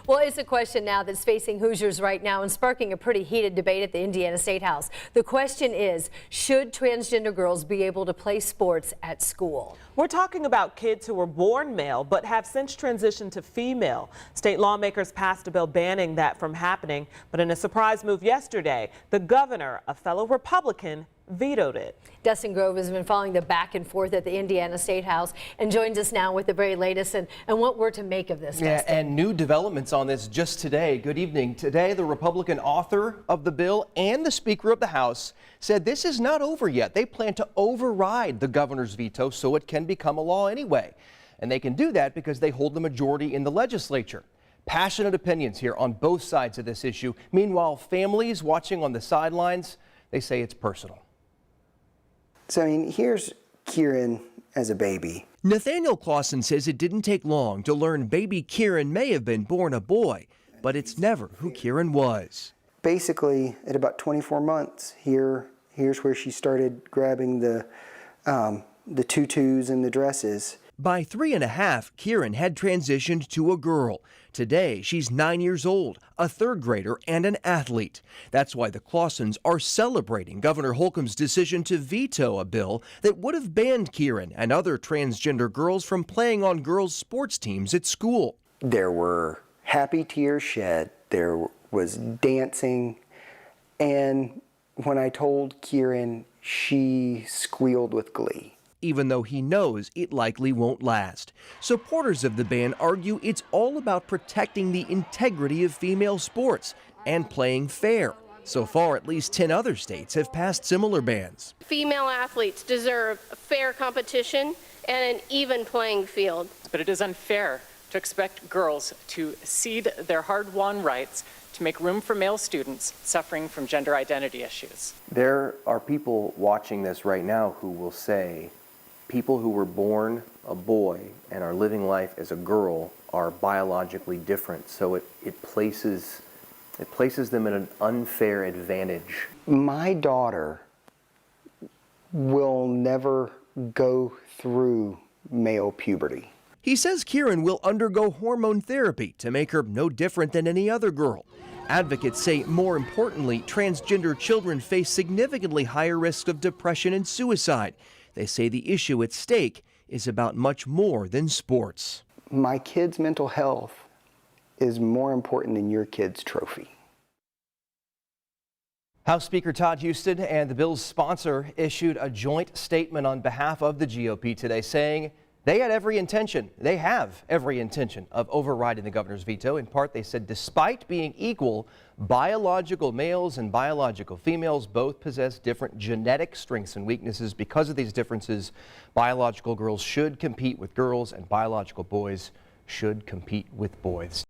Well, it's a question now that's facing Hoosiers right now and sparking a pretty heated debate at the Indiana Statehouse. The question is, should transgender girls be able to play sports at school? We're talking about kids who were born male but have since transitioned to female. State lawmakers passed a bill banning that from happening, but in a surprise move yesterday, the governor, a fellow Republican, vetoed it. Dustin Grove has been following the back and forth at the Indiana Statehouse and joins us now with the very latest and what we're to make of this. Yeah, Dustin. and new developments on this just today. Good evening. Today, the Republican author of the bill and the Speaker of the House said this is not over yet. They plan to override the governor's veto so it can become a law anyway. And they can do that because they hold the majority in the legislature. Passionate opinions here on both sides of this issue. Meanwhile, families watching on the sidelines, they say it's personal. So, I mean, here's Kieran as a baby. Nathaniel Clausen says it didn't take long to learn baby Kieran may have been born a boy, but it's never who Kieran was. Basically, at about 24 months, here's where she started grabbing the tutus and the dresses. By 3.5, Kieran had transitioned to a girl. Today, she's 9 years old, a third grader, and an athlete. That's why the Clausens are celebrating Governor Holcomb's decision to veto a bill that would have banned Kieran and other transgender girls from playing on girls' sports teams at school. There were happy tears shed, there was dancing, and when I told Kieran, she squealed with glee. Even though he knows it likely won't last. Supporters of the ban argue it's all about protecting the integrity of female sports and playing fair. So far, at least 10 other states have passed similar bans. Female athletes deserve fair competition and an even playing field. But it is unfair to expect girls to cede their hard-won rights to make room for male students suffering from gender identity issues. There are people watching this right now who will say people who were born a boy and are living life as a girl are biologically different, so it places them in an unfair advantage. My daughter will never go through male puberty. He says Kieran will undergo hormone therapy to make her no different than any other girl. Advocates say, more importantly, transgender children face significantly higher risks of depression and suicide. They say the issue at stake is about much more than sports. My kid's mental health is more important than your kid's trophy. House Speaker Todd Huston and the bill's sponsor issued a joint statement on behalf of the GOP today saying they have every intention of overriding the governor's veto. In part, they said despite being equal, biological males and biological females both possess different genetic strengths and weaknesses. Because of these differences, biological girls should compete with girls and biological boys should compete with boys.